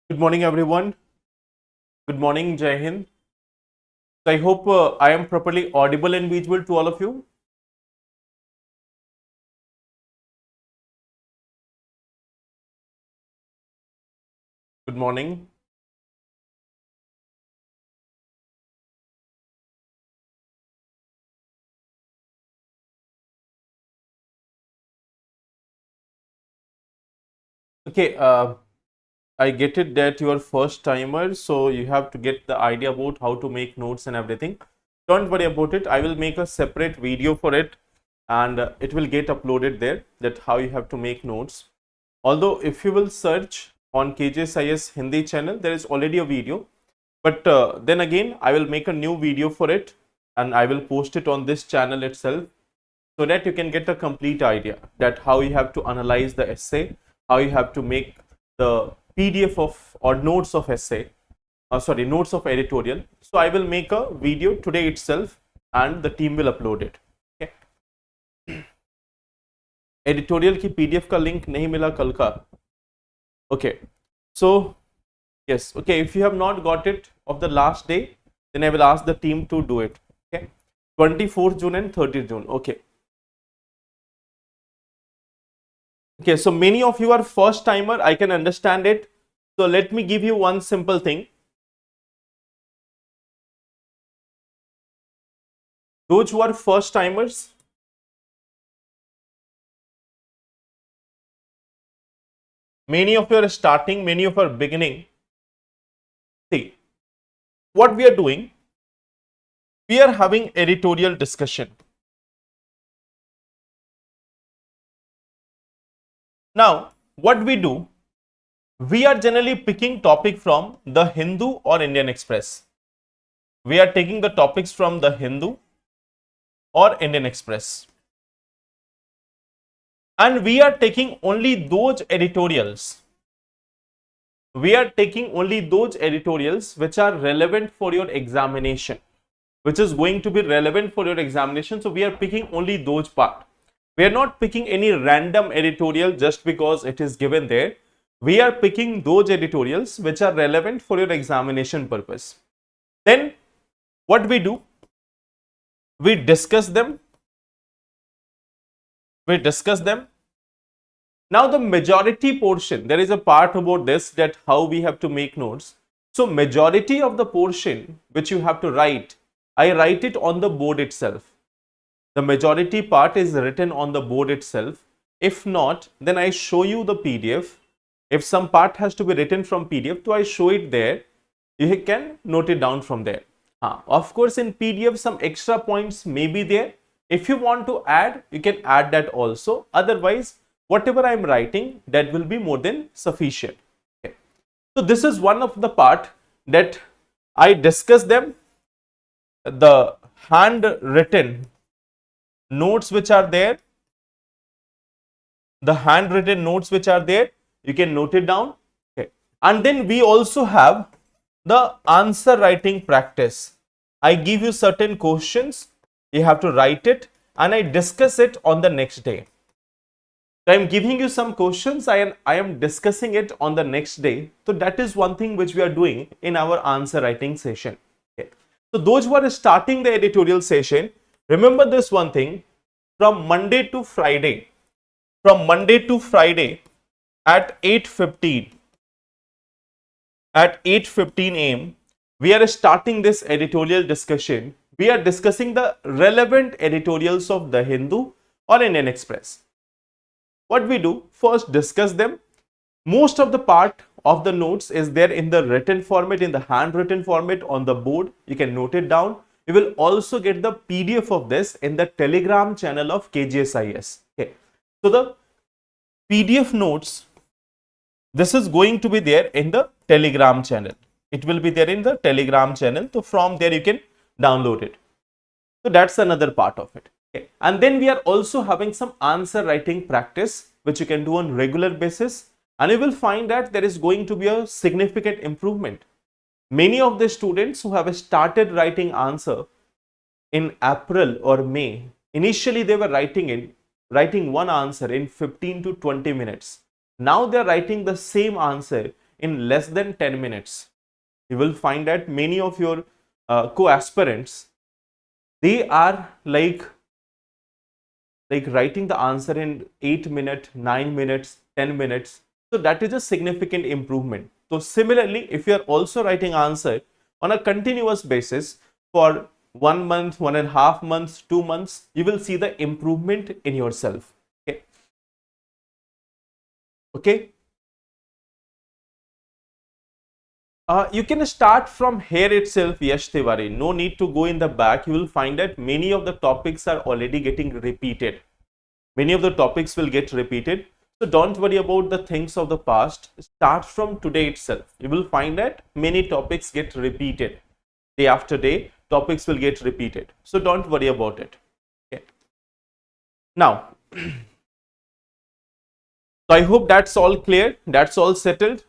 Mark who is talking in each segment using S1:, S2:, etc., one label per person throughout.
S1: Good morning, everyone. Good morning, Jai Hind. So I hope I am properly audible and visible to all of you. Good morning. Okay, I get it that you are first timer, so you have to get the idea about how to make notes and everything. Don't worry about it. I will make a separate video for it, and it will get uploaded there. That how you have to make notes. Although if you will search on KGS IAS Hindi channel, there is already a video. But then again, I will make a new video for it, and I will post it on this channel itself, so that you can get a complete idea that how you have to analyze the essay, how you have to make the PDF of or notes of essay, notes of editorial. So I will make a video today itself, and the team will upload it. Okay. Editorial की PDF का link नहीं मिला कल का. Okay, so yes, okay, if you have not got it of the last day, then I will ask the team to do it. Okay, 24th June and 30th June. Okay. Okay, so many of you are first timer, I can understand it. So let me give you one simple thing. Those who are first timers, many of you are starting, many of you are beginning. See, what we are doing, we are having editorial discussion. Now, what we do, we are generally picking topic from the Hindu or Indian Express. We are taking the topics from the Hindu or Indian Express. And we are taking only those editorials. We are taking only those editorials which are relevant for your examination, which is going to be relevant for your examination. So we are picking only those part. We are not picking any random editorial just because it is given there. We are picking those editorials which are relevant for your examination purpose. Then what we do, we discuss them. Now the majority portion, there is a part about this, that how we have to make notes. So majority of the portion which you have to write, I write it on the board itself. The majority part is written on the board itself. If not, then I show you the PDF. If some part has to be written from PDF, so I show it there. You can note it down from there. Of course, in PDF, some extra points may be there. If you want to add, you can add that also. Otherwise, whatever I am writing, that will be more than sufficient. Okay. So this is one of the part that I discuss them. The handwritten notes which are there, you can note it down. Okay. And then we also have the answer writing practice. I give you certain questions, you have to write it, and I discuss it on the next day. So I am giving you some questions, I am discussing it on the next day. So that is one thing which we are doing in our answer writing session. Okay. So those who are starting the editorial session, remember this one thing, from Monday to Friday at 8:15 a.m. we are starting this editorial discussion. We are discussing the relevant editorials of the Hindu or Indian Express. What we do, first discuss them. Most of the part of the notes is there in the written format, in the handwritten format on the board. You can note it down. You will also get the PDF of this in the Telegram channel of KGS IAS. Okay. So the PDF notes, this is going to be there in the Telegram channel. It will be there in the Telegram channel. So from there you can download it. So that's another part of it. Okay. And then we are also having some answer writing practice which you can do on regular basis, and you will find that there is going to be a significant improvement. Many of the students who have started writing answer in April or May, initially they were writing one answer in 15 to 20 minutes. Now they are writing the same answer in less than 10 minutes. You will find that many of your co-aspirants, they are like writing the answer in 8 minutes, 9 minutes, 10 minutes. So that is a significant improvement. So similarly, if you are also writing answer on a continuous basis for 1 month, 1.5 months, 2 months, you will see the improvement in yourself. Okay. Okay. You can start from here itself, Yash Tiwari. No need to go in the back. You will find that many of the topics are already getting repeated. Many of the topics will get repeated. So don't worry about the things of the past. Start from today itself. You will find that many topics get repeated. Day after day, topics will get repeated. So don't worry about it. Okay. Now, so I hope that's all clear. That's all settled.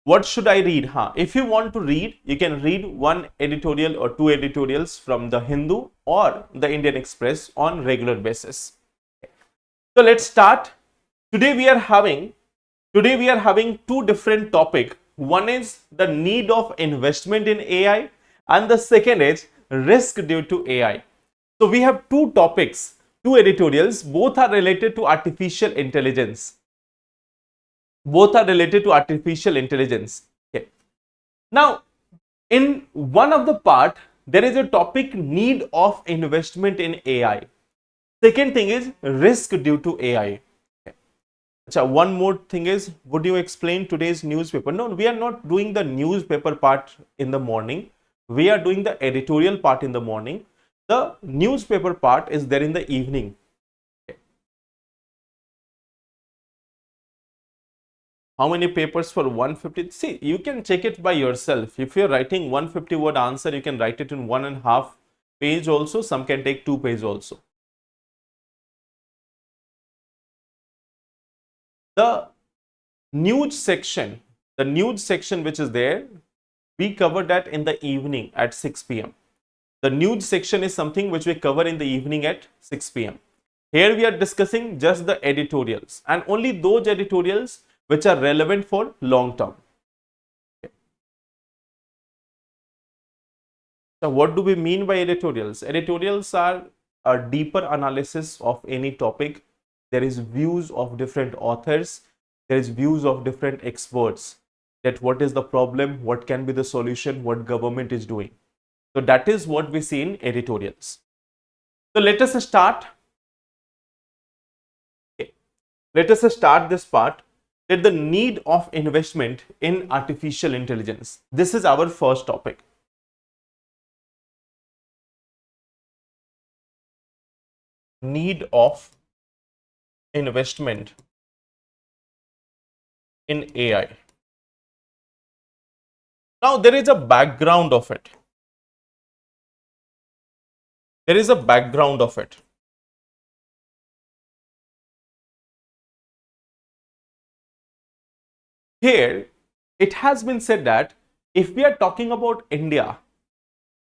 S1: What should I read? If you want to read, you can read one editorial or two editorials from the Hindu or the Indian Express on regular basis. So let's start. Today we are having two different topics. One is the need of investment in AI and the second is risk due to AI. So we have two topics, two editorials, both are related to artificial intelligence. Both are related to artificial intelligence. Okay. Now, in one of the part, there is a topic need of investment in AI. Second thing is risk due to AI. Okay. So one more thing is, would you explain today's newspaper? No, we are not doing the newspaper part in the morning. We are doing the editorial part in the morning. The newspaper part is there in the evening. How many papers for 150? See, you can check it by yourself. If you're writing 150 word answer, you can write it in 1.5 page also. Some can take 2 pages also. The news section which is there, we cover that in the evening at 6 p.m. The news section is something which we cover in the evening at 6 p.m. Here we are discussing just the editorials and only those editorials which are relevant for long term. Okay. So what do we mean by editorials? Editorials are a deeper analysis of any topic. There is views of different authors. There is views of different experts that what is the problem, what can be the solution, what government is doing. So that is what we see in editorials. So let us start. Okay. Let us start this part. That the need of investment in artificial intelligence. This is our first topic. Need of investment in AI. Now there is a background of it. There is a background of it. Here, it has been said that if we are talking about India,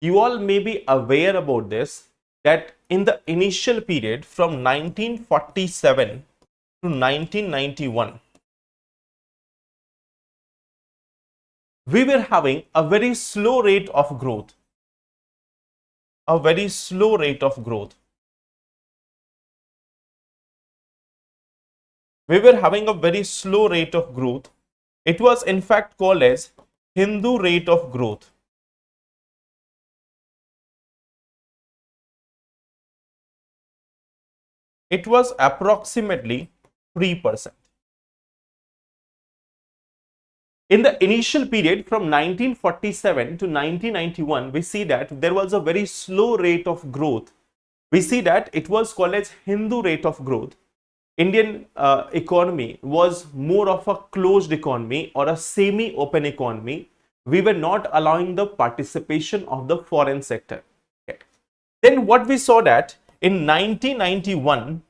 S1: you all may be aware about this, that in the initial period from 1947 to 1991, we were having a very slow rate of growth. A very slow rate of growth. We were having a very slow rate of growth. It was in fact called as Hindu rate of growth. It was approximately 3%. In the initial period from 1947 to 1991, we see that there was a very slow rate of growth. We see that it was called as Hindu rate of growth. Indian economy was more of a closed economy or a semi-open economy. We were not allowing the participation of the foreign sector. Okay. Then what we saw that in 1991,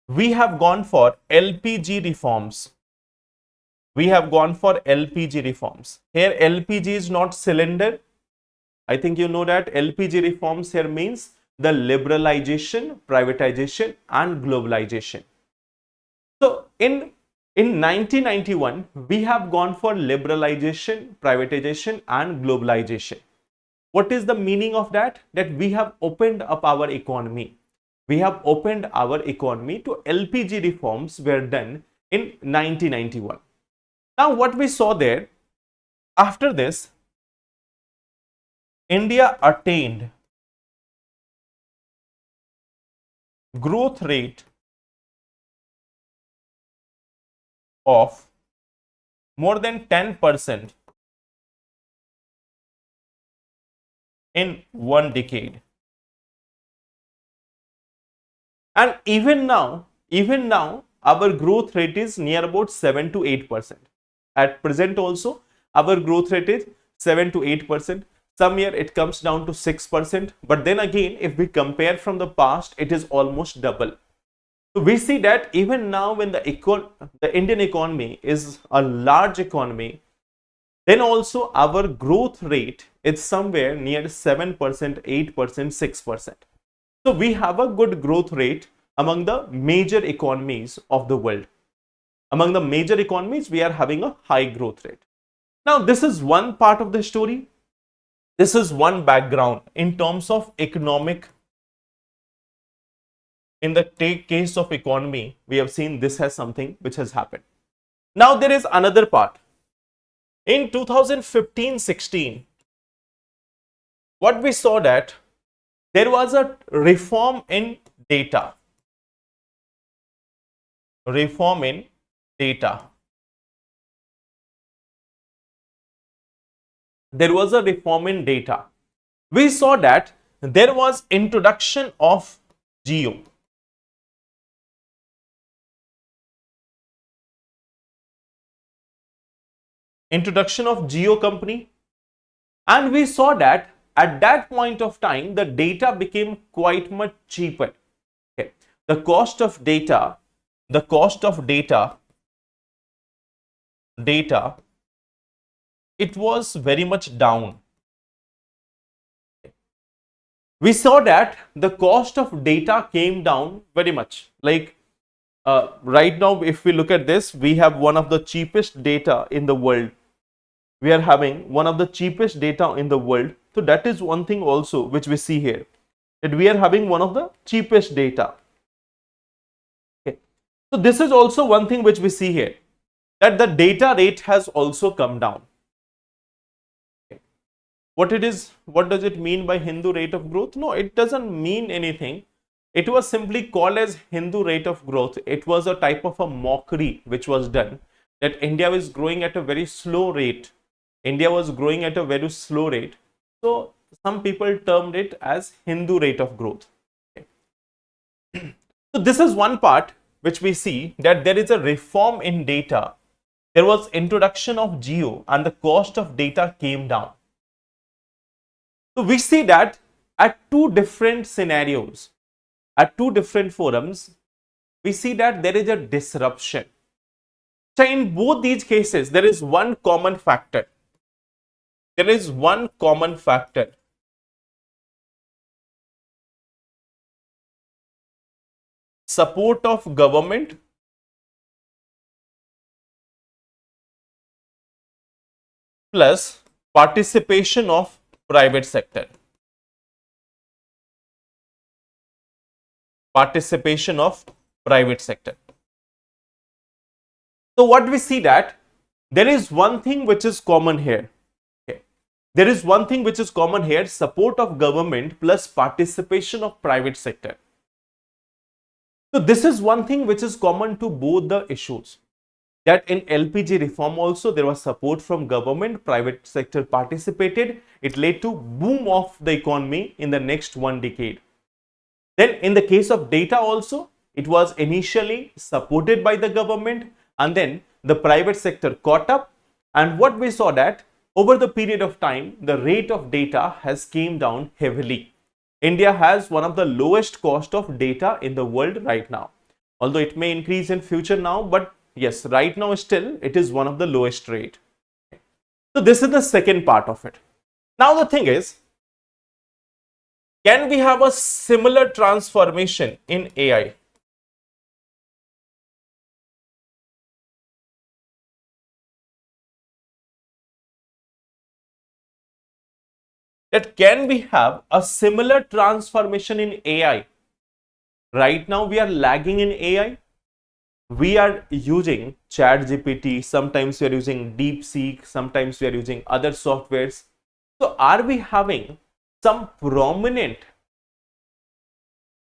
S1: we have gone for LPG reforms. We have gone for LPG reforms. Here LPG is not cylinder. I think you know that LPG reforms here means the liberalization, privatization and globalization. So in In 1991, we have gone for liberalization, privatization and globalization. What is the meaning of that? That we have opened up our economy. We have opened our economy to LPG reforms were done in 1991. Now what we saw there, after this, India attained growth rate of more than 10% in one decade. And even now, our growth rate is near about 7 to 8%. At present also, our growth rate is 7 to 8%. Some year it comes down to 6%. But then again, if we compare from the past, it is almost double. So we see that even now when the Indian economy is a large economy, then also our growth rate is somewhere near 7%, 8%, 6%. So we have a good growth rate among the major economies of the world. Among the major economies, we are having a high growth rate. Now, this is one part of the story. This is one background in terms of economic. In the case of economy, we have seen this has something which has happened. Now, there is another part. In 2015-16, what we saw that there was a reform in data. Reform in data. There was a reform in data. We saw that there was introduction of Geo. Introduction of Geo company. And we saw that at that point of time, the data became quite much cheaper. Okay. The cost of data, it was very much down. We saw that the cost of data came down very much. Like right now, if we look at this, we have one of the cheapest data in the world. We are having one of the cheapest data in the world. So that is one thing also which we see here, that we are having one of the cheapest data. Okay. So this is also one thing which we see here, that the data rate has also come down. Okay. What does it mean by Hindu rate of growth? No, it doesn't mean anything. It was simply called as Hindu rate of growth. It was a type of a mockery which was done, that India is growing at a very slow rate. India was growing at a very slow rate. So some people termed it as Hindu rate of growth. Okay. So this is one part which we see, that there is a reform in data. There was introduction of Geo and the cost of data came down. So we see that at two different scenarios, at two different forums, we see that there is a disruption. So in both these cases, there is one common factor. There is one common factor. Support of government plus participation of private sector. Participation of private sector. So what we see, that there is one thing which is common here. Okay. There is one thing which is common here, support of government plus participation of private sector. So this is one thing which is common to both the issues, that in LPG reform also there was support from government, private sector participated. It led to boom of the economy in the next one decade. Then in the case of data also, it was initially supported by the government and then the private sector caught up. And what we saw, that over the period of time, the rate of data has came down heavily. India has one of the lowest cost of data in the world right now. Although it may increase in future now, but yes, right now still it is one of the lowest rate. So this is the second part of it. Now the thing is, can we have a similar transformation in AI? that can we have a similar transformation in AI? Right now we are lagging in AI. We are using ChatGPT, sometimes we are using DeepSeek, sometimes we are using other softwares. So are we having some prominent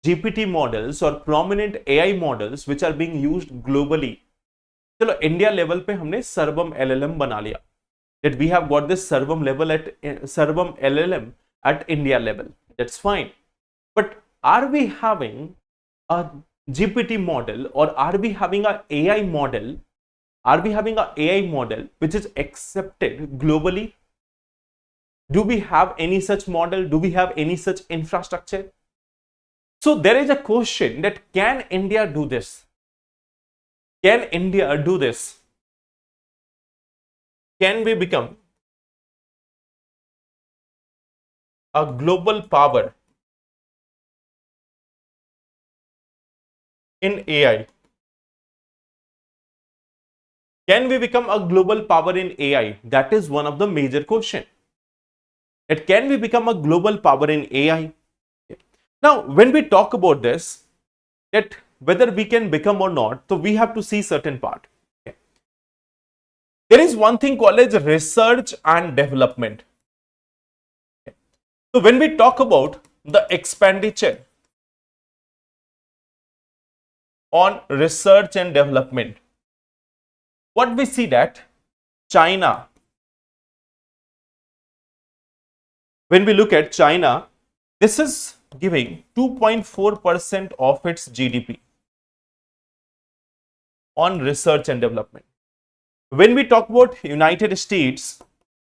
S1: GPT models or prominent AI models which are being used globally? चलो India level पे हमने सर्वम LLM बना लिया, that we have got this servum LLM at India level. That's fine. But are we having a GPT model, or are we having a AI model? Are we having a AI model which is accepted globally? Do we have any such model? Do we have any such infrastructure? So there is a question that can India do this? Can India do this? Can we become a global power in AI? Can we become a global power in AI? That is one of the major questions. Can we become a global power in AI? Now, when we talk about this, that whether we can become or not, so we have to see certain part. There is one thing called as research and development. So when we talk about the expenditure on research and development, what we see that China, when we look at China, this is giving 2.4% of its GDP on research and development. When we talk about United States,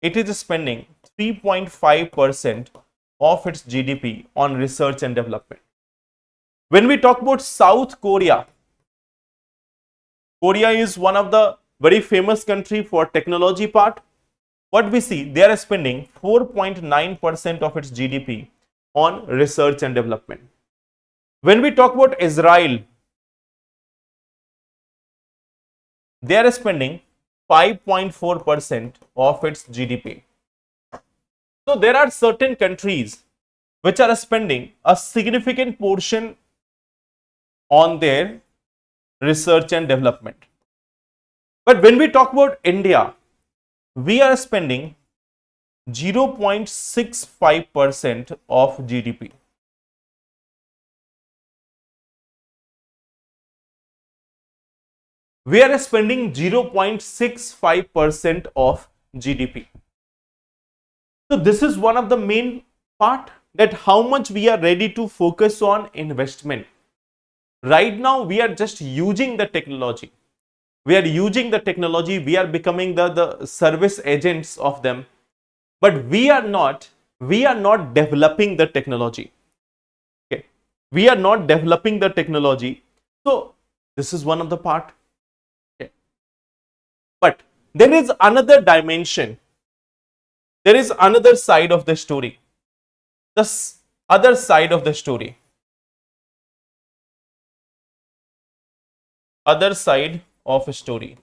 S1: it is spending 3.5% of its GDP on research and development. When we talk about South Korea, Korea is one of the very famous country for technology part. What we see, they are spending 4.9% of its GDP on research and development. When we talk about Israel, they are spending 5.4% of its GDP. So there are certain countries which are spending a significant portion on their research and development. But when we talk about India, we are spending 0.65% of GDP. We are spending 0.65% of GDP. So this is one of the main part, that how much we are ready to focus on investment. Right now we are just using the technology. We are using the technology, we are becoming the service agents of them, but we are not developing the technology. Okay, we are not developing the technology. So this is one of the part. Okay. But there is another dimension. There is another side of the story. The other side of the story. Other side of a story.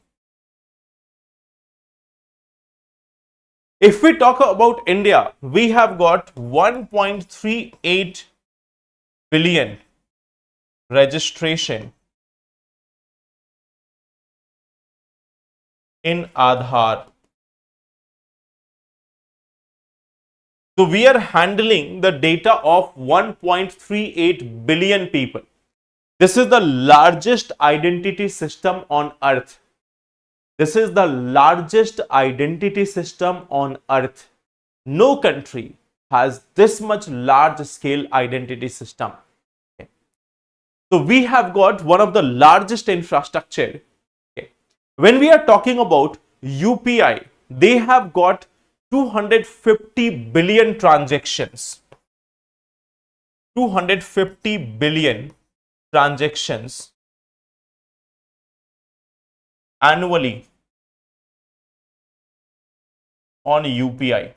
S1: If we talk about India, we have got 1.38 billion registration in Aadhaar. So we are handling the data of 1.38 billion people. This is the largest identity system on earth. This is the largest identity system on earth. No country has this much large scale identity system. Okay. So we have got one of the largest infrastructure. Okay. When we are talking about UPI, they have got 250 billion transactions. 250 billion transactions annually on UPI.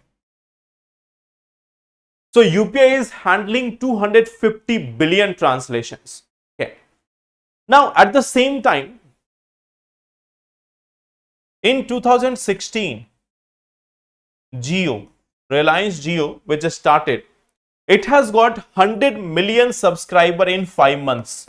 S1: So UPI is handling 250 billion translations. Okay. Now at the same time, in 2016, Jio, Reliance Jio, which just started, it has got 100 million subscriber in 5 months.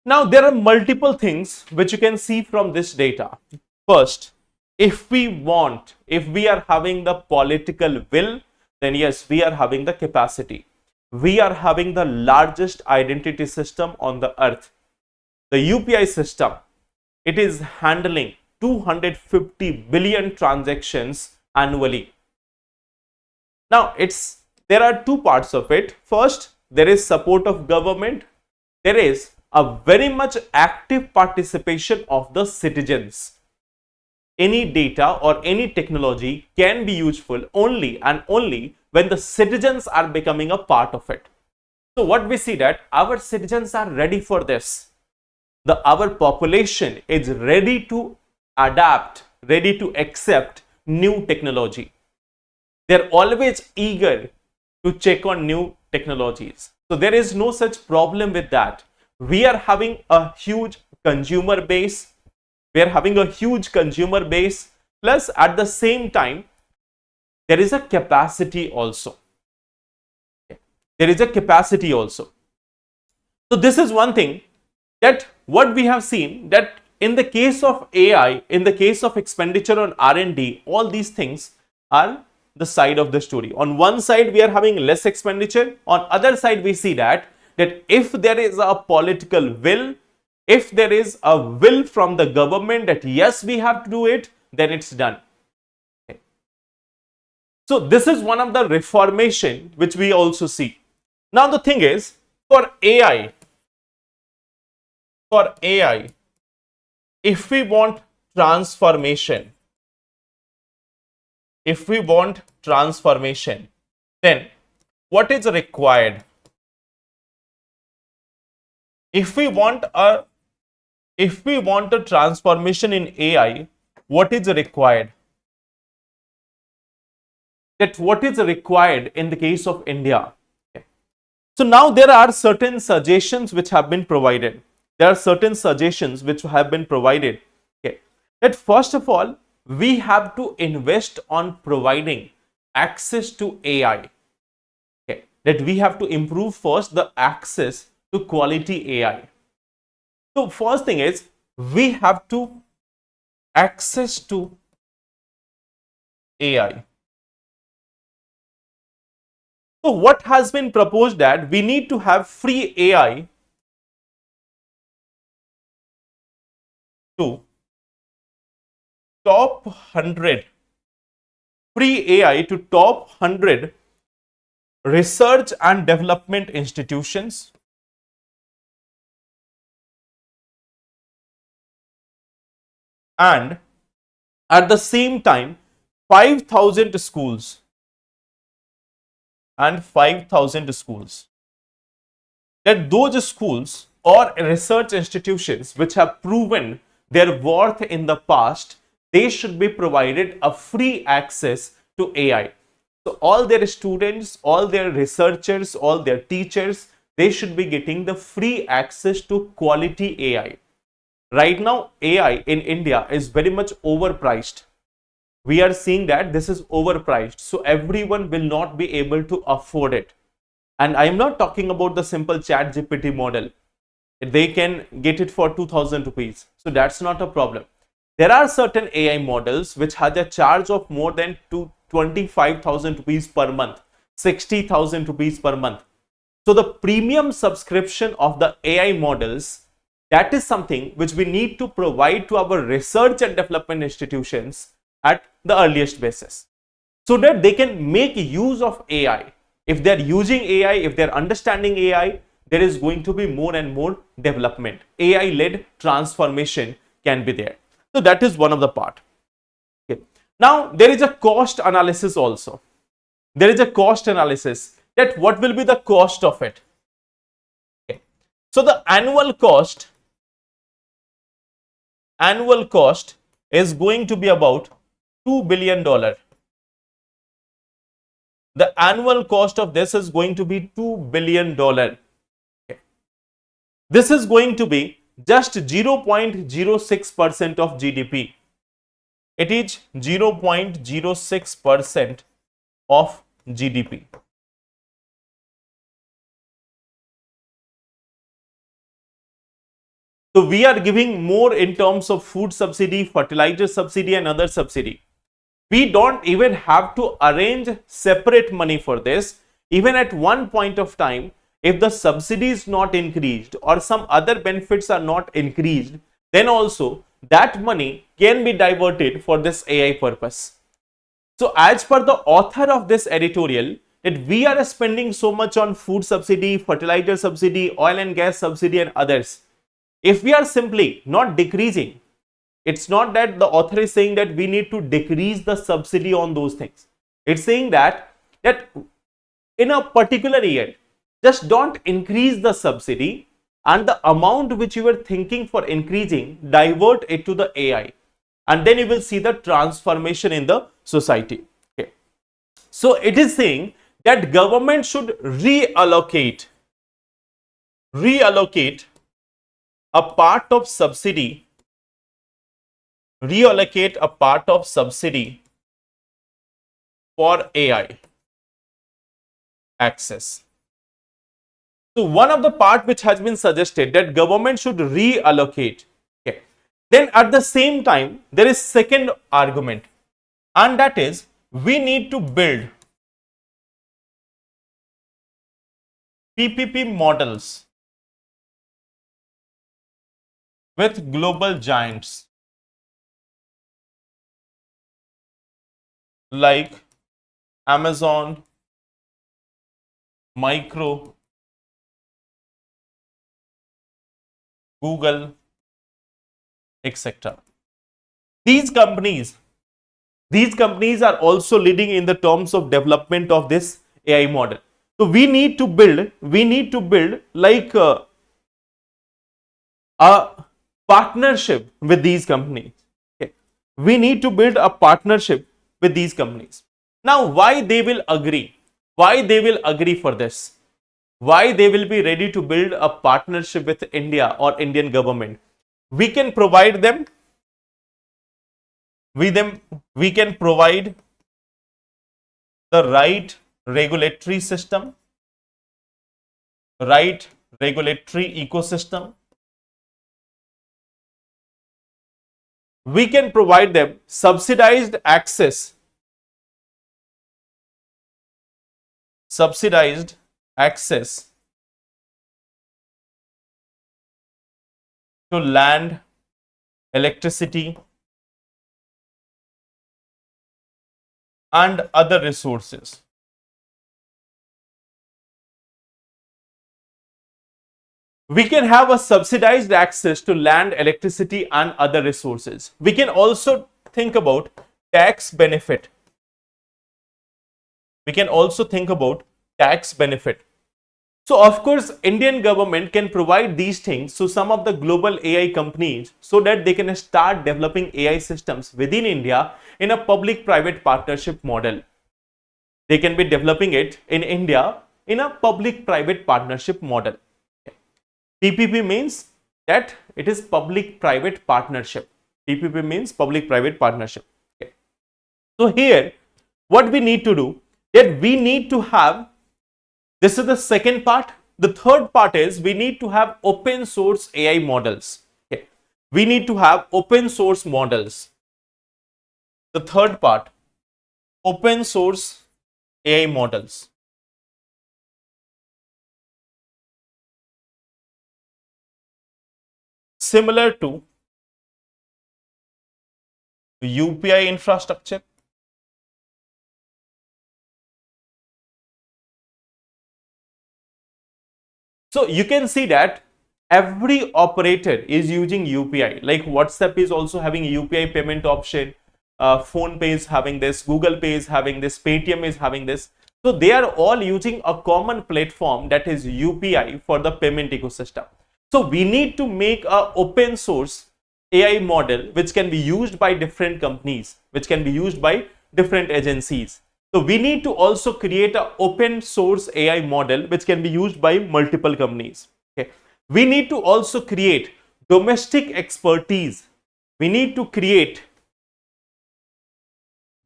S1: Now, there are multiple things which you can see from this data. First, if we are having the political will, then yes, we are having the capacity. We are having the largest identity system on the earth. The UPI system, it is handling 250 billion transactions annually. Now, there are two parts of it. First, there is support of government. There is a very much active participation of the citizens. Any data or any technology can be useful only and only when the citizens are becoming a part of it. So what we see that our citizens are ready for this. Our population is ready to adapt, ready to accept new technology. They're always eager to check on new technologies. So there is no such problem with that. We are having a huge consumer base. Plus at the same time, there is a capacity also. So this is one thing that what we have seen, that in the case of AI, in the case of expenditure on R&D, all these things are the side of the story. On one side, we are having less expenditure. On other side, we see that if there is a political will, if there is a will from the government that yes, we have to do it, then it's done. Okay. So this is one of the reformation which we also see. Now the thing is, for AI, if we want transformation, then what is required? If we want a transformation in AI, what is required? What is required in the case of India? Okay. So now there are certain suggestions which have been provided. Okay. That first of all, we have to invest on providing access to AI. Okay. That we have to improve first the access to quality AI. So first thing is, we have to access to AI. So what has been proposed, that we need to have free AI to top 100, research and development institutions, and at the same time 5,000 schools that those schools or research institutions which have proven their worth in the past, they should be provided a free access to AI. So all their students, all their researchers, all their teachers, they should be getting the free access to quality AI. Right now, AI in India is very much overpriced. We are seeing that this is overpriced. So everyone will not be able to afford it. And I am not talking about the simple chat GPT model. They can get it for 2,000 rupees. So that's not a problem. There are certain AI models which have a charge of more than 25,000 rupees per month, 60,000 rupees per month. So the premium subscription of the AI models, that is something which we need to provide to our research and development institutions at the earliest basis, so that they can make use of AI. If they're using AI, if they're understanding AI, there is going to be more and more development. AI-led transformation can be there. So that is one of the part. Okay. Now there is a cost analysis also. There is a cost analysis, that what will be the cost of it. Okay. So the annual cost is going to be about $2 billion. The annual cost of this is going to be $2 billion. Okay. This is going to be just 0.06% of GDP. It is 0.06% of GDP. So we are giving more in terms of food subsidy, fertilizer subsidy and other subsidy. We don't even have to arrange separate money for this. Even at one point of time, if the subsidy is not increased or some other benefits are not increased, then also that money can be diverted for this AI purpose. So as per the author of this editorial, that we are spending so much on food subsidy, fertilizer subsidy, oil and gas subsidy and others. If we are simply not decreasing, it's not that the author is saying that we need to decrease the subsidy on those things. It's saying that in a particular year, just don't increase the subsidy, and the amount which you were thinking for increasing, divert it to the AI, and then you will see the transformation in the society. Okay. So it is saying that government should reallocate a part of subsidy, for AI access. So one of the part which has been suggested that government should reallocate. Okay. Then at the same time, there is second argument, and that is we need to build PPP models with global giants like Amazon, Micro, Google, etc. These companies are also leading in the terms of development of this AI model. So we need to build like a partnership with these companies. Okay. We need to build a partnership with these companies. Now, why they will agree? Why they will agree for this? Why they will be ready to build a partnership with India or Indian government? We can provide them. We can provide the right regulatory system, right regulatory ecosystem. We can provide them subsidized access to land, electricity and other resources. We can have a subsidized access to land, electricity and other resources. We can also think about tax benefit. So of course, Indian government can provide these things to some of the global AI companies so that they can start developing AI systems within India in a public-private partnership model. They can be developing it in India in a public-private partnership model. PPP means that it is public-private partnership. PPP means public-private partnership. Okay. So here, what we need to do, that we need to have, this is the second part. The third part is we need to have open source AI models. Okay. We need to have open source models. The third part, open source AI models. Similar to UPI infrastructure. So you can see that every operator is using UPI. Like WhatsApp is also having UPI payment option. PhonePe is having this. Google Pay is having this. Paytm is having this. So they are all using a common platform, that is UPI, for the payment ecosystem. So we need to make a open source AI model which can be used by different companies, which can be used by different agencies. So we need to also create an open source AI model which can be used by multiple companies. Okay. We need to also create domestic expertise. We need to create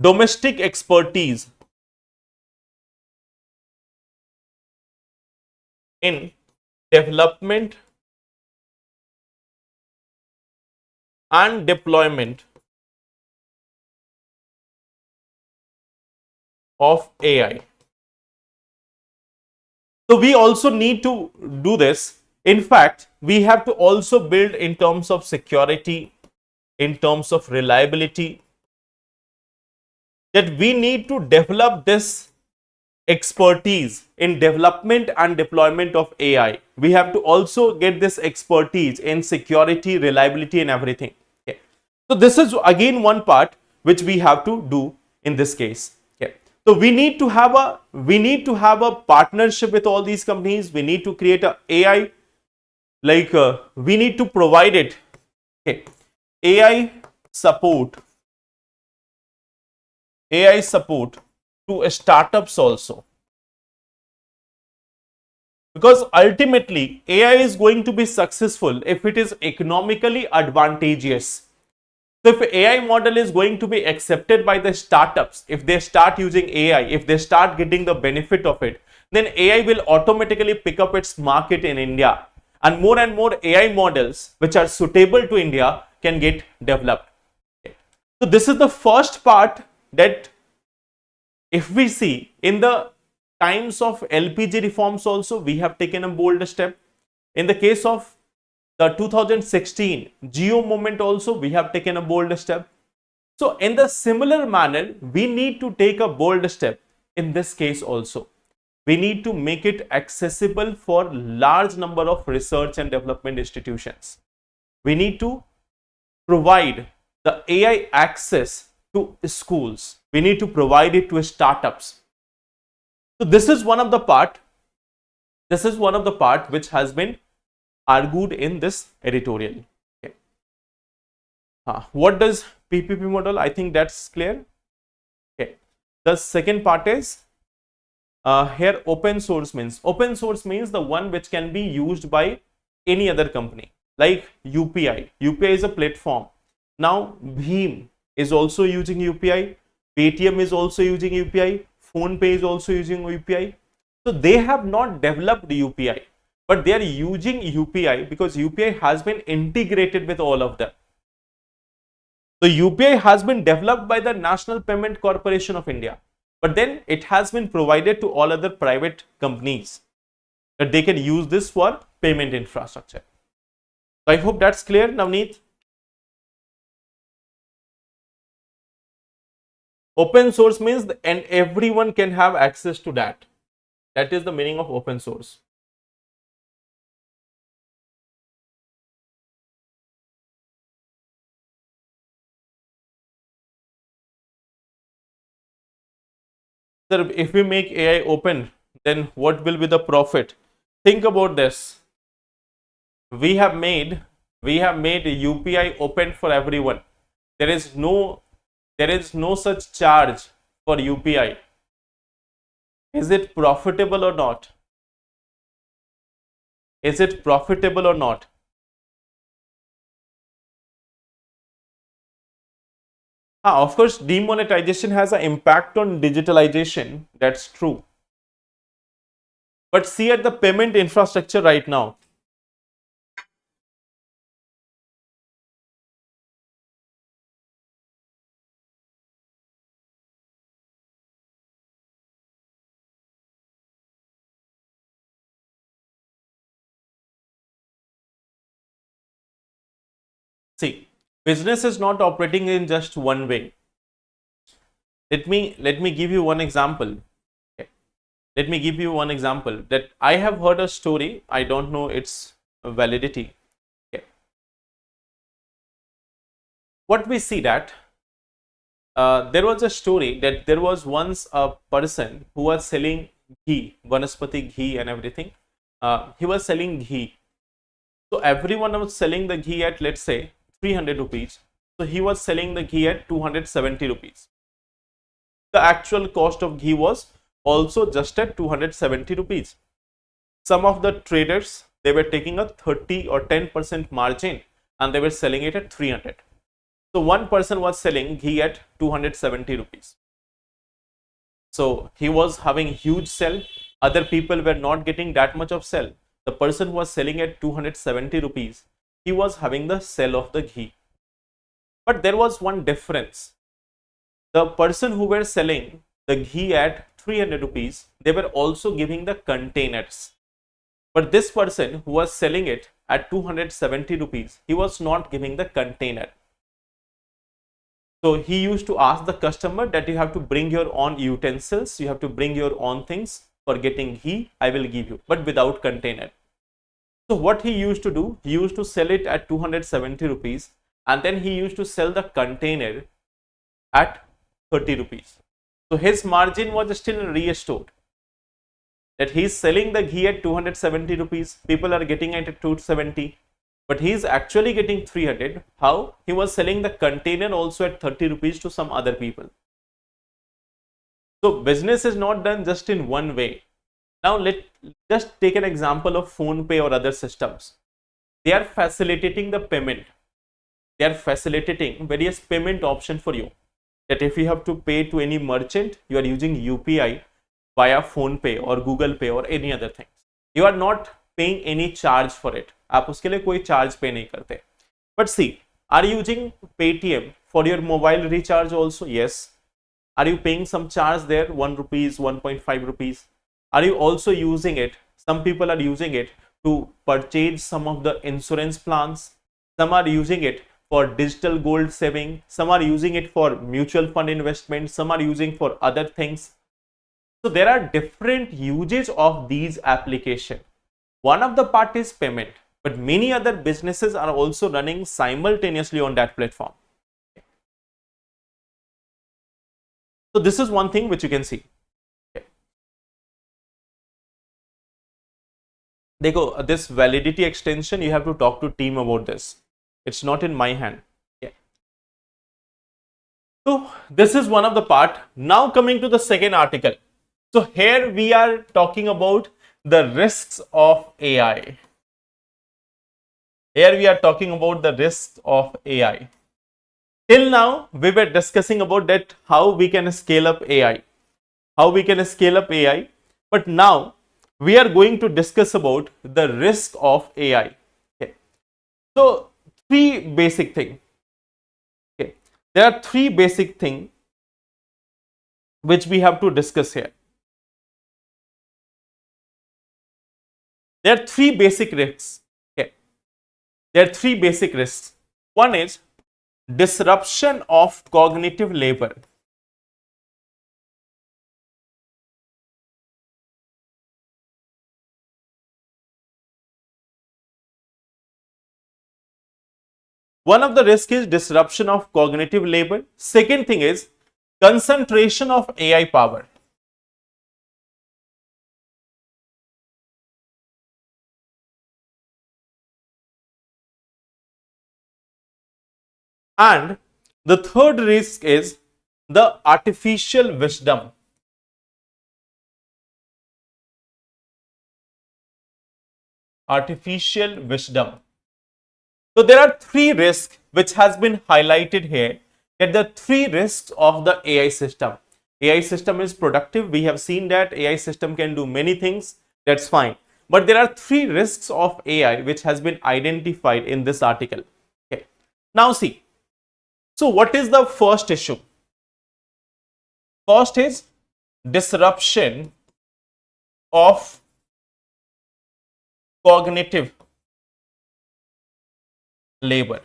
S1: domestic expertise in development and deployment of AI. So we also need to do this. In fact, we have to also build in terms of security, in terms of reliability, that we need to develop this expertise in development and deployment of AI. We have to also get this expertise in security, reliability, and everything. Okay. So this is again one part which we have to do in this case. Okay. So we need to have a partnership with all these companies. We need to create a AI, like we need to provide it. Okay. AI support to startups also, because ultimately AI is going to be successful if it is economically advantageous. So if AI model is going to be accepted by the startups, if they start using AI, if they start getting the benefit of it, then AI will automatically pick up its market in India, and more AI models which are suitable to India can get developed. So this is the first part, that if we see in the times of LPG reforms also, we have taken a bold step. In the case of the 2016 Geo movement also, we have taken a bold step. So in the similar manner, we need to take a bold step in this case also. We need to make it accessible for large number of research and development institutions. We need to provide the AI access to schools. We need to provide it to startups. So this is one of the part which has been argued in this editorial. Okay. What does PPP model? I think that's clear. Okay. The second part is here open source means the one which can be used by any other company, like UPI. UPI is a platform. Now Bheem is also using UPI. Paytm is also using UPI. PhonePe is also using UPI. So they have not developed UPI, but they are using UPI because UPI has been integrated with all of them. So UPI has been developed by the National Payment Corporation of India, but then it has been provided to all other private companies that they can use this for payment infrastructure. So I hope that's clear, Navneet. Open source means and everyone can have access to that. That is the meaning of open source. Sir, if we make AI open, then what will be the profit? Think about this. We have made UPI open for everyone. There is no such charge for UPI. Is it profitable or not? Is it profitable or not? Of course, demonetization has an impact on digitalization. That's true. But see at the payment infrastructure right now. See, business is not operating in just one way. Let me give you one example. Okay. Let me give you one example that I have heard a story. I don't know its validity. Okay. What we see that there was a story that there was once a person who was selling ghee, vanaspati ghee and everything. He was selling ghee. So everyone was selling the ghee at, let's say, 300 rupees. So he was selling the ghee at 270 rupees. the actual cost of ghee was also just at 270 rupees. Some of the traders, they were taking a 30 or 10% margin and they were selling it at 300. So one person was selling ghee at 270 rupees. So he was having huge sell. Other people were not getting that much of sell. The person who was selling at 270 rupees, he was having the sell of the ghee. But there was one difference. The person who were selling the ghee at 300 rupees, they were also giving the containers. But this person who was selling it at 270 rupees, he was not giving the container. So he used to ask the customer that you have to bring your own utensils, you have to bring your own things for getting ghee, I will give you, but without container. So what he used to do, he used to sell it at 270 rupees and then he used to sell the container at 30 rupees. So his margin was still restored. That he is selling the ghee at 270 rupees, people are getting it at 270. But he is actually getting 300. How? He was selling the container also at 30 rupees to some other people. So business is not done just in one way. Now let's just take an example of PhonePe or other systems. They are facilitating the payment. They are facilitating various payment options for you. That if you have to pay to any merchant, you are using UPI via PhonePe or Google Pay or any other things. You are not paying any charge for it. आप उसके लिए कोई charge पे नहीं करते. But see, are you using Paytm for your mobile recharge also? Yes. Are you paying some charge there? 1 rupees, 1.5 rupees. Are you also using it? Some people are using it to purchase some of the insurance plans. Some are using it for digital gold saving. Some are using it for mutual fund investment. Some are using for other things. So there are different uses of these applications. One of the part is payment, but many other businesses are also running simultaneously on that platform. So this is one thing which you can see. Dekho, this validity extension, you have to talk to team about this. It's not in my hand. So this is one of the part. Now coming to the second article. So here we are talking about the risks of AI. Here we are talking about the risks of AI. Till now, we were discussing about that how we can scale up AI. How we can scale up AI. But now, we are going to discuss about the risk of AI. Okay. So, three basic things. Okay. There are three basic things which we have to discuss here. There are three basic risks. Okay. There are three basic risks. One is disruption of cognitive labor. One of the risks is disruption of cognitive labor. Second thing is concentration of AI power. And the third risk is the artificial wisdom. Artificial wisdom. So there are three risks which has been highlighted here, that the three risks of the AI system. AI system is productive. We have seen that AI system can do many things. That's fine. But there are three risks of AI which has been identified in this article. Okay. Now see. So what is the first issue? First is disruption of cognitive labor.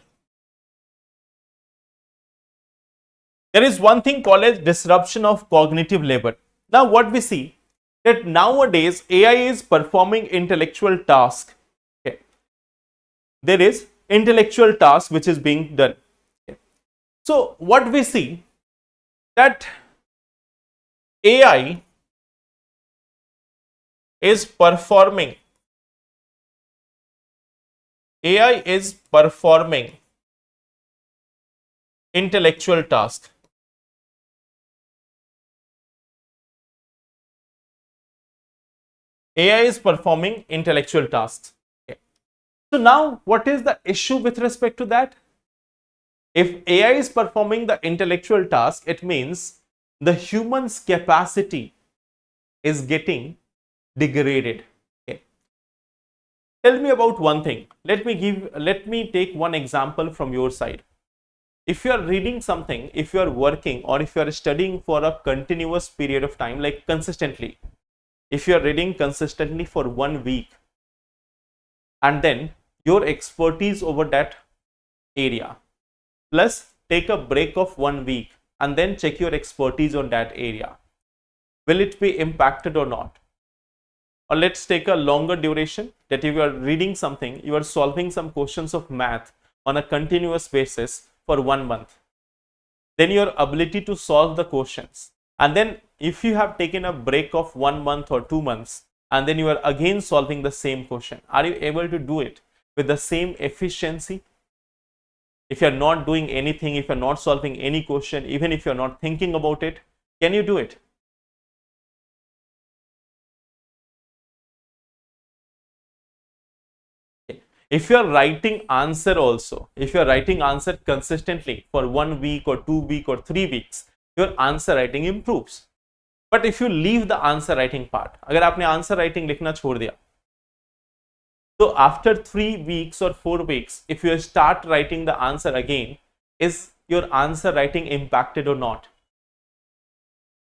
S1: There is one thing called as disruption of cognitive labor. Now what we see, that nowadays AI is performing intellectual task. Okay. There is intellectual task which is being done. Okay. So what we see, that AI is performing intellectual task. AI is performing intellectual tasks. Okay. So now what is the issue with respect to that? If AI is performing the intellectual task, it means the human's capacity is getting degraded. Okay. Tell me about one thing. Let me take one example from your side. If you are reading something, if you are working, or if you are studying for a continuous period of time, like consistently, if you are reading consistently for 1 week, and then your expertise over that area, plus take a break of 1 week and then check your expertise on that area, will it be impacted or not? Or let's take a longer duration, that if you are reading something, you are solving some questions of math on a continuous basis for 1 month, then your ability to solve the questions, and then if you have taken a break of 1 month or 2 months and then you are again solving the same question, are you able to do it with the same efficiency? If you are not doing anything, if you are not solving any question, even if you are not thinking about it, can you do it? If you are writing answer also, if you are writing answer consistently for 1 week or 2 week or 3 weeks, your answer writing improves. But if you leave the answer writing part, अगर आपने answer writing लिखना छोड़ दिया, so after 3 weeks or 4 weeks, if you start writing the answer again, is your answer writing impacted or not?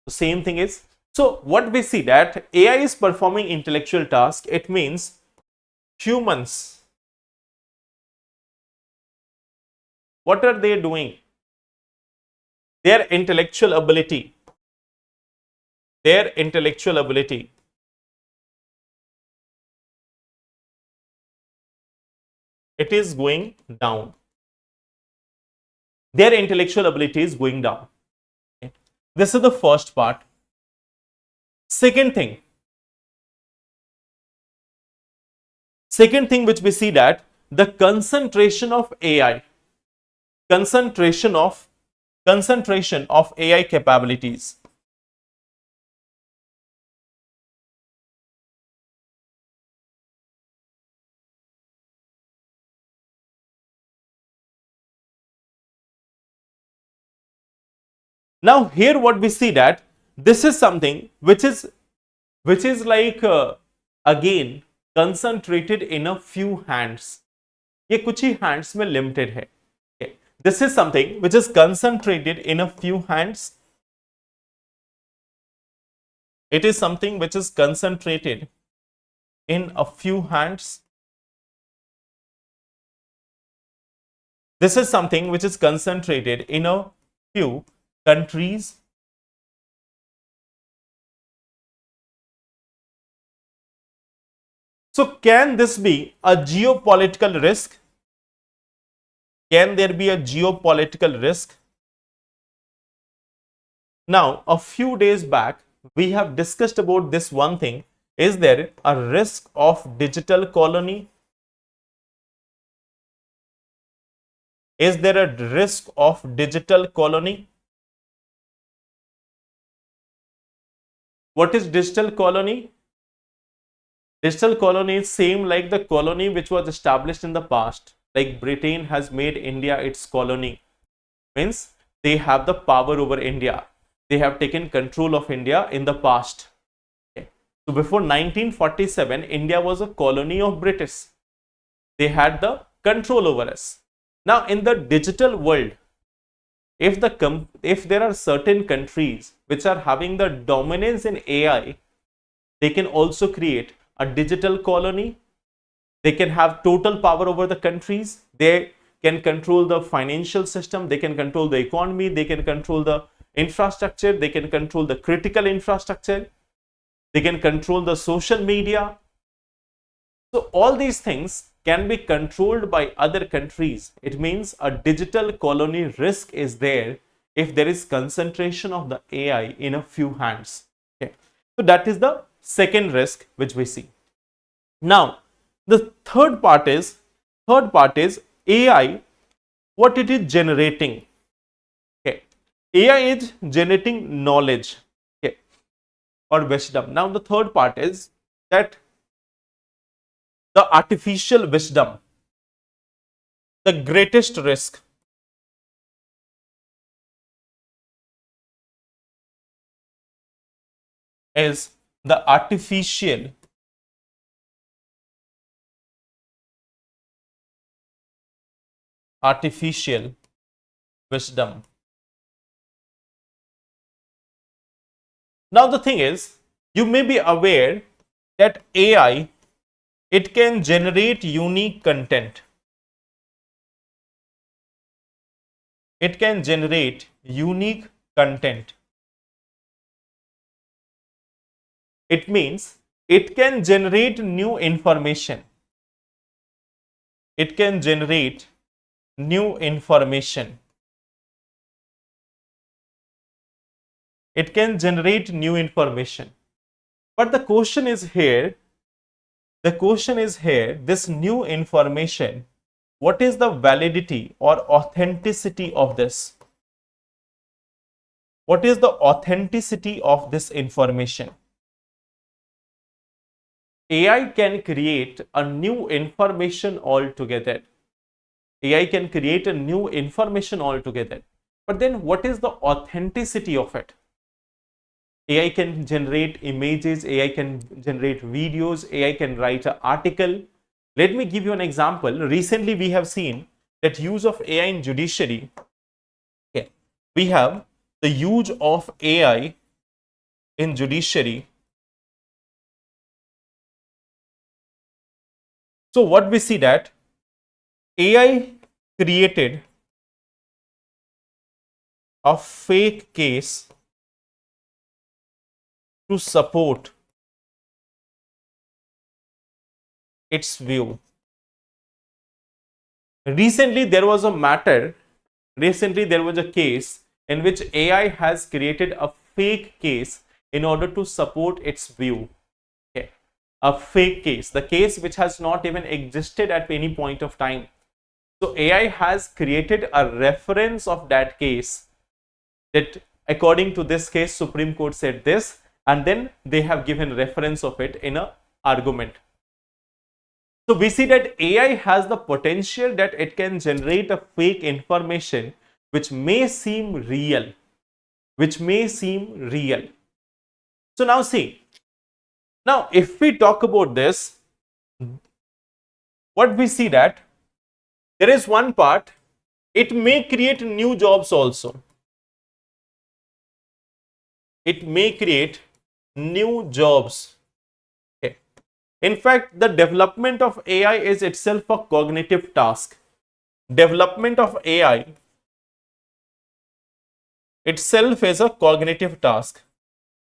S1: The same thing is, so what we see that AI is performing intellectual task, it means humans, what are they doing? Their intellectual ability it is going down. Their intellectual ability is going down. Okay. This is the first part. Second thing which we see, that the concentration of AI capabilities. Now here what we see, that this is something which is like again concentrated in a few hands. ये कुछ ही hands में limited है. Okay. This is something which is concentrated in a few hands. It is something which is concentrated in a few hands. This is something which is concentrated in a few countries. So can this be a geopolitical risk? Can there be a geopolitical risk? Now, a few days back, we have discussed about this one thing. Is there a risk of digital colony? Is there a risk of digital colony? What is digital colony? Digital colony is same like the colony which was established in the past. Like Britain has made India its colony. Means they have the power over India. They have taken control of India in the past. Okay. So before 1947, India was a colony of British. They had the control over us. Now in the digital world, if there are certain countries which are having the dominance in AI, they can also create a digital colony. They can have total power over the countries. They can control the financial system. They can control the economy. They can control the infrastructure. They can control the critical infrastructure. They can control the social media. So all these things can be controlled by other countries. It means a digital colony risk is there if there is concentration of the AI in a few hands. Okay. So that is the second risk which we see. Now, the third part is AI, what it is generating. Okay. AI is generating knowledge, okay, or wisdom. Now, the third part is that the artificial wisdom, the greatest risk is the artificial wisdom. Now the thing is, you may be aware that AI, it can generate unique content. It can generate unique content. It means it can generate new information. It can generate new information. It can generate new information. But the question is here, this new information, what is the validity or authenticity of this? What is the authenticity of this information? AI can create a new information altogether. AI can create a new information altogether. But then what is the authenticity of it? AI can generate images, AI can generate videos, AI can write an article. Let me give you an example. Recently, we have seen that use of AI in judiciary. Okay. We have the use of AI in judiciary. So what we see that AI created a fake case to support its view. Recently, there was a case in which AI has created a fake case in order to support its view. Okay. A fake case, the case which has not even existed at any point of time. So AI has created a reference of that case, that according to this case, Supreme Court said this, and then they have given reference of it in an argument. So we see that AI has the potential that it can generate a fake information which may seem real. So now see, now if we talk about this, what we see that there is one part, it may create new jobs also. It may create new jobs. Okay. In fact, the development of AI is itself a cognitive task. Development of AI itself is a cognitive task.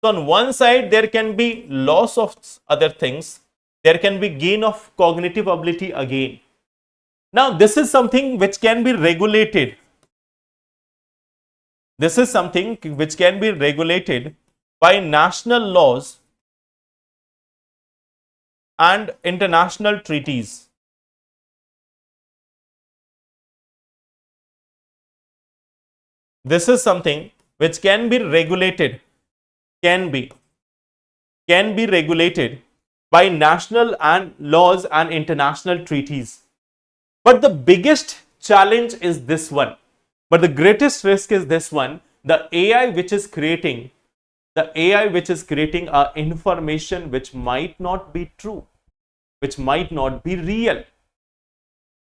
S1: So on one side, there can be loss of other things. There can be gain of cognitive ability again. Now, this is something which can be regulated. This is something which can be regulated by national laws and international treaties. This is something which can be regulated, can be regulated by national and laws and international treaties. But the biggest challenge is this one. But the greatest risk is this one, the AI which is creating information which might not be true, which might not be real.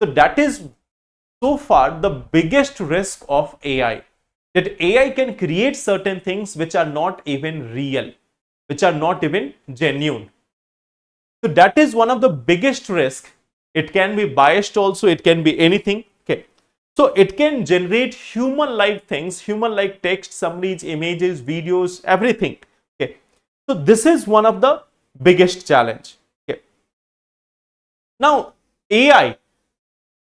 S1: So that is so far the biggest risk of AI, that AI can create certain things which are not even real, which are not even genuine. So that is one of the biggest risks. It can be biased also, it can be anything. Okay. So it can generate human-like things, human-like text, summaries, images, videos, everything. Okay. So this is one of the biggest challenge. Okay. Now AI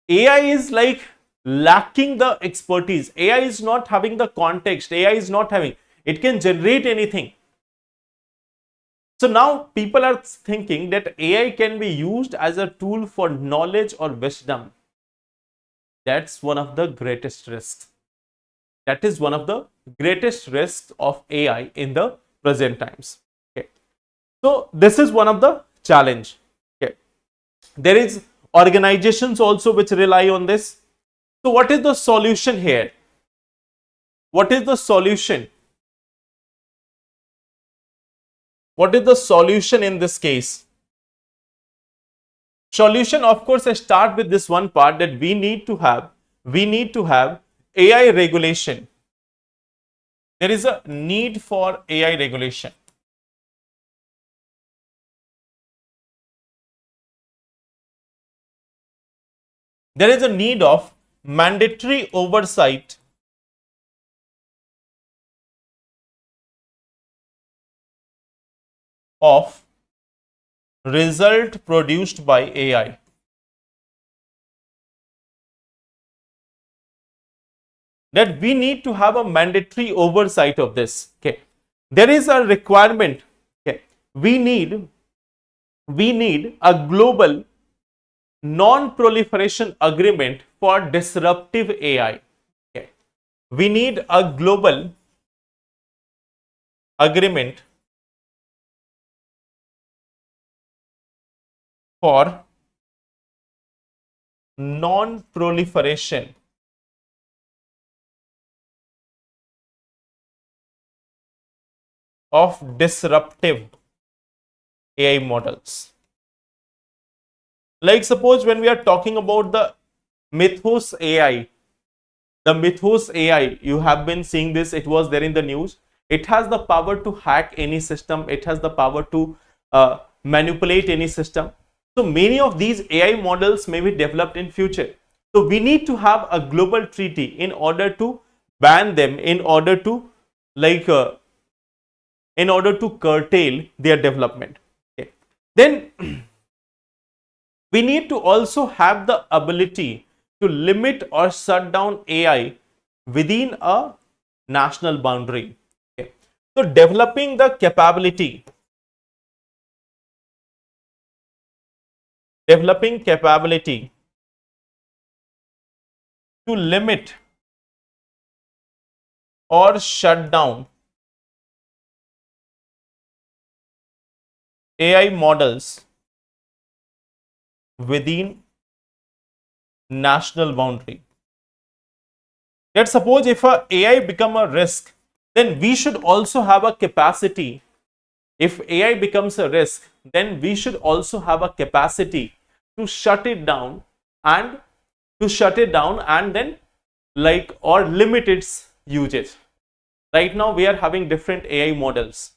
S1: is like lacking the expertise. AI is not having the context. AI is not having, it can generate anything. So now people are thinking that AI can be used as a tool for knowledge or wisdom. That's one of the greatest risks. That is one of the greatest risks of AI in the present times. Okay. So this is one of the challenge. Okay. There is organizations also which rely on this. So what is the solution here? What is the solution? What is the solution in this case? Solution, of course, I start with this one part that we need to have AI regulation. There is a need for AI regulation. There is a need of mandatory oversight of result produced by AI. That we need to have a mandatory oversight of this. Okay, there is a requirement. Okay, we need a global non-proliferation agreement for disruptive AI. Okay, we need a global agreement for non-proliferation of disruptive AI models. Like suppose when we are talking about the Mythos AI, you have been seeing this, it was there in the news. It has the power to hack any system, it has the power to manipulate any system. So many of these AI models may be developed in future. So we need to have a global treaty in order to ban them, in order to curtail their development. Okay. Then we need to also have the ability to limit or shut down AI within a national boundary. Okay. So developing the capability to limit or shut down AI models within national boundary. Let's suppose if a AI become a risk, then we should also have a capacity. If AI becomes a risk, then we should also have a capacity to shut it down and then or limit its usage. Right now we are having different AI models.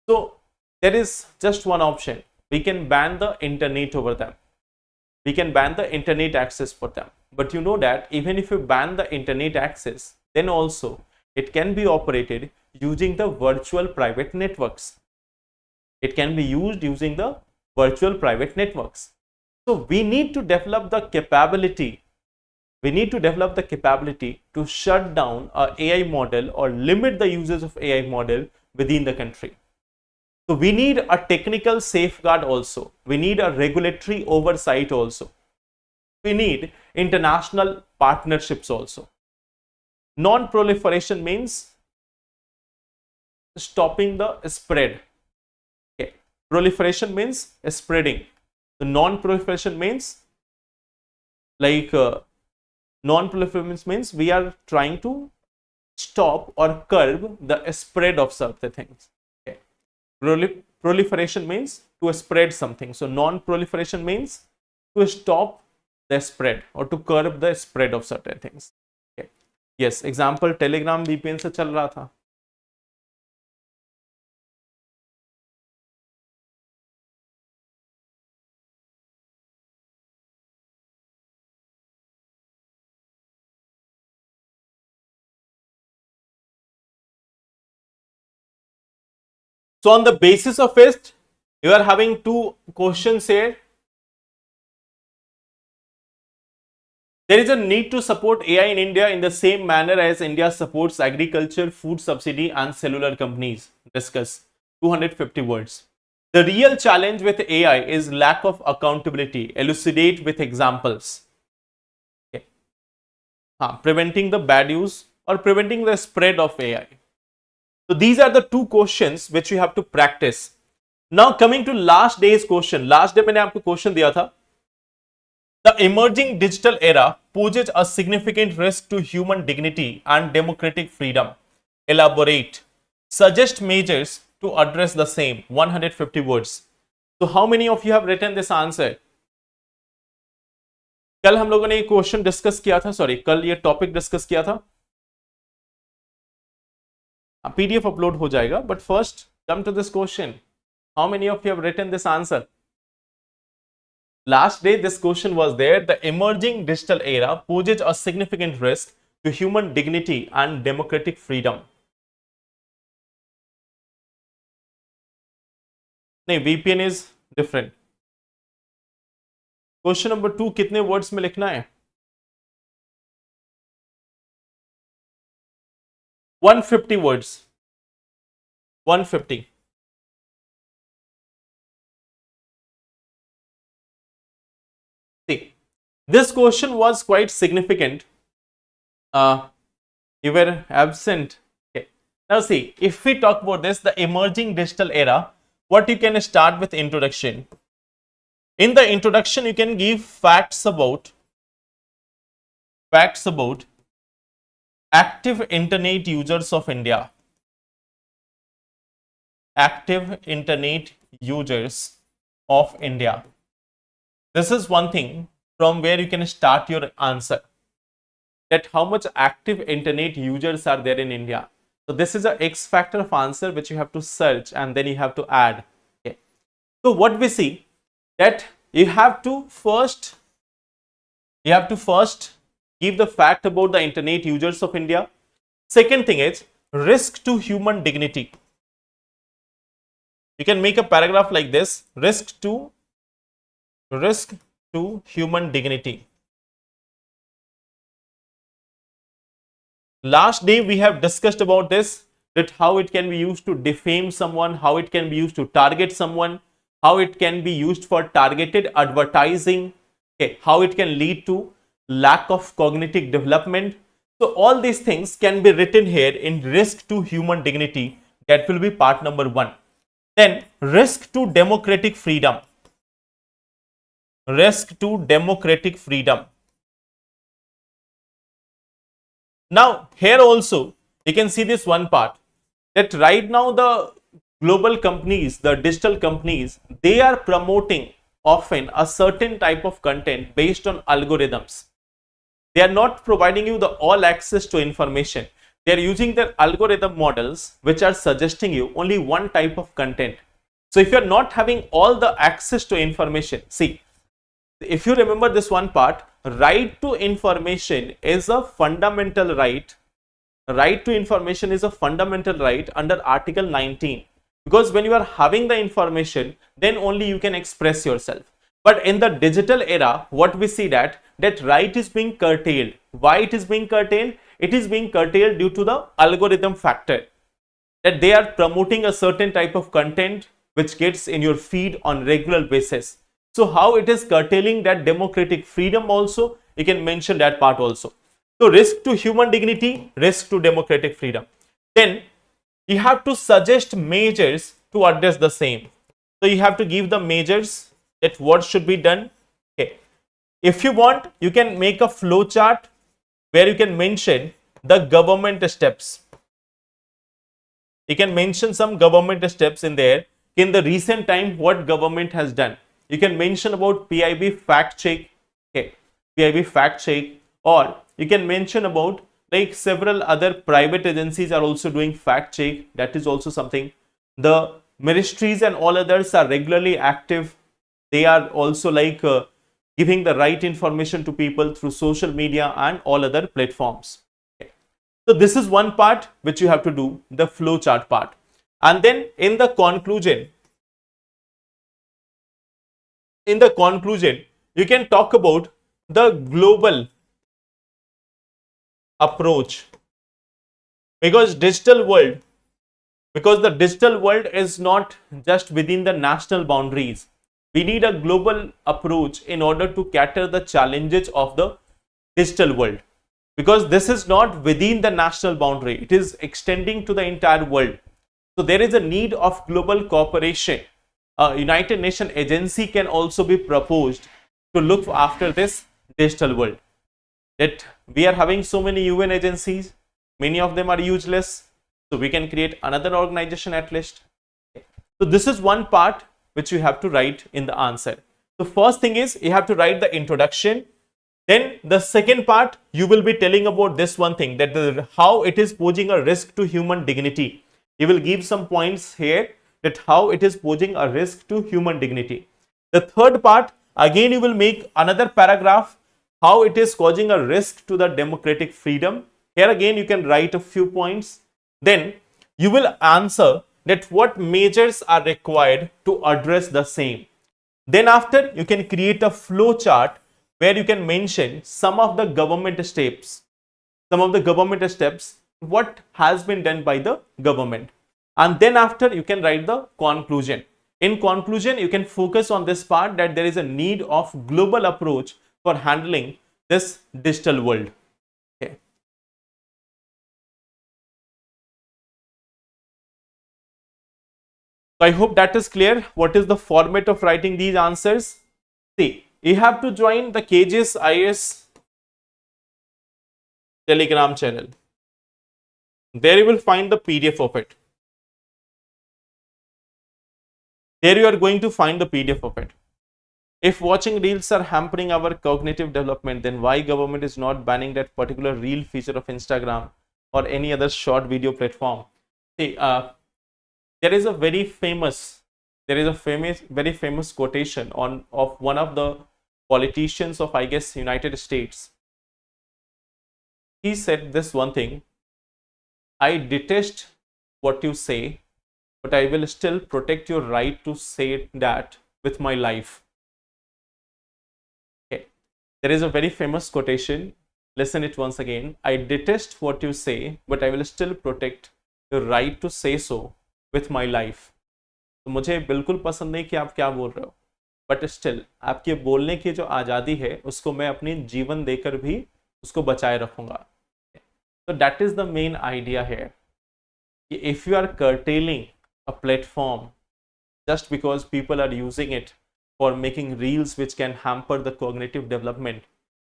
S1: So there is just one option. We can ban the internet over them. We can ban the internet access for them. But you know that even if you ban the internet access, then also it can be operated using the virtual private networks. It can be used using the virtual private networks. So we need to develop the capability. We need to develop the capability to shut down an AI model or limit the usage of AI model within the country. So we need a technical safeguard also. We need a regulatory oversight also. We need international partnerships also. Non-proliferation means stopping the spread. Okay. Proliferation means spreading. The non-proliferation means non-proliferation means we are trying to stop or curb the spread of certain things. Okay. Proliferation means to spread something. So non-proliferation means to stop the spread or to curb the spread of certain things. Okay. Yes, example Telegram VPN से चल रहा था. So on the basis of it, you are having two questions here. There is a need to support AI in India in the same manner as India supports agriculture, food subsidy and cellular companies. Discuss 250 words. The real challenge with AI is lack of accountability. Elucidate with examples. Okay. Preventing the bad use or preventing the spread of AI. So these are the two questions which you have to practice. Now coming to last day's question, last day मैंने आपको question दिया था, the emerging digital era poses a significant risk to human dignity and democratic freedom. Elaborate. Suggest measures to address the same. 150 words. So how many of you have written this answer? कल हम लोगों ने ये question discuss किया था, sorry कल ये topic discuss किया था, पीडीएफ अपलोड हो जाएगा, but first come to this question. How many of you have written this answer? Last day this question was there, the emerging digital era poses a significant risk to human dignity and democratic freedom. नहीं, VPN is different. Question number 2 कितने words में लिखना है? 150 words. 150. See, this question was quite significant. You were absent. Okay. Now see, if we talk about this, the emerging digital era, what you can start with introduction. In the introduction, you can give facts about active internet users of India. Active internet users of India. This is one thing from where you can start your answer, that how much active internet users are there in India. So this is a X factor of answer which you have to search and then you have to add. Okay. So what we see, that you have to first give the fact about the internet users of India. Second thing is risk to human dignity. You can make a paragraph like this: risk to human dignity. Last day we have discussed about this, that how it can be used to defame someone, how it can be used to target someone, how it can be used for targeted advertising, okay, how it can lead to lack of cognitive development. So all these things can be written here in risk to human dignity. That will be part number 1. Then risk to democratic freedom. Risk to democratic freedom. Now here also you can see this one part, that right now the global companies, the digital companies, they are promoting often a certain type of content based on algorithms. They are not providing you the all access to information. They are using their algorithm models which are suggesting you only one type of content. So if you are not having all the access to information, see, if you remember this one part, right to information is a fundamental right. Right to information is a fundamental right under Article 19, because when you are having the information, then only you can express yourself. But in the digital era, what we see, that right is being curtailed. Why it is being curtailed? It is being curtailed due to the algorithm factor, that they are promoting a certain type of content which gets in your feed on regular basis. So how it is curtailing that democratic freedom also, you can mention that part also. So risk to human dignity, risk to democratic freedom. Then you have to suggest measures to address the same. So you have to give the measures, that what should be done. Okay. If you want, you can make a flow chart where you can mention the government steps. You can mention some government steps in there. In the recent time, what government has done. You can mention about PIB fact check, okay, PIB fact check, or you can mention about like several other private agencies are also doing fact check. That is also something. The ministries and all others are regularly active. They are also like giving the right information to people through social media and all other platforms. Okay. So this is one part which you have to do, the flow chart part. And then in the conclusion, you can talk about the global approach, because the digital world is not just within the national boundaries. We need a global approach in order to cater the challenges of the digital world, because this is not within the national boundary, it is extending to the entire world. So there is a need of global cooperation a United Nations agency can also be proposed to look after this digital world. That we are having so many UN agencies, many of them are useless, so we can create another organization at least. So this is one part which you have to write in the answer. The first thing is you have to write the introduction. Then the second part, you will be telling about this one thing, that how it is posing a risk to human dignity. You will give some points here that how it is posing a risk to human dignity. The third part, again you will make another paragraph, how it is causing a risk to the democratic freedom. Here again you can write a few points. Then you will answer that what measures are required to address the same. Then after, you can create a flow chart where you can mention some of the government steps, what has been done by the government. And then after, you can write the conclusion. In conclusion, you can focus on this part, that there is a need of global approach for handling this digital world. Okay. So I hope that is clear. What is the format of writing these answers? See, you have to join the KGS IAS Telegram channel. There you will find the PDF of it. There you are going to find the PDF of it. If watching reels are hampering our cognitive development, then why government is not banning that particular reel feature of Instagram or any other short video platform? See, there is a very famous quotation of one of the politicians of, I guess, United States. He said this one thing: I detest what you say, but I will still protect your right to say that with my life. Okay. There is a very famous quotation. Listen it once again. I detest what you say, but I will still protect your right to say so with my life. तो मुझे बिल्कुल पसंद नहीं कि आप क्या बोल रहे हो, बट स्टिल आपके बोलने की जो आज़ादी है उसको मैं अपनी जीवन देकर भी उसको बचाए रखूंगा. So that is the main idea here. If you are curtailing a platform just because people are using it for making reels which can hamper the cognitive development,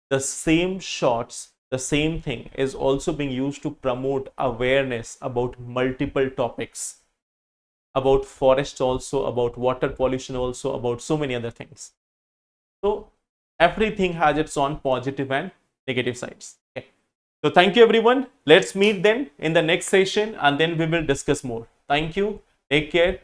S1: the same shots, the same thing is also being used to promote awareness about multiple topics, about forests also, about water pollution also, about so many other things. So everything has its own positive and negative sides. Okay. So thank you everyone. Let's meet then in the next session and then we will discuss more. Thank you. Take care.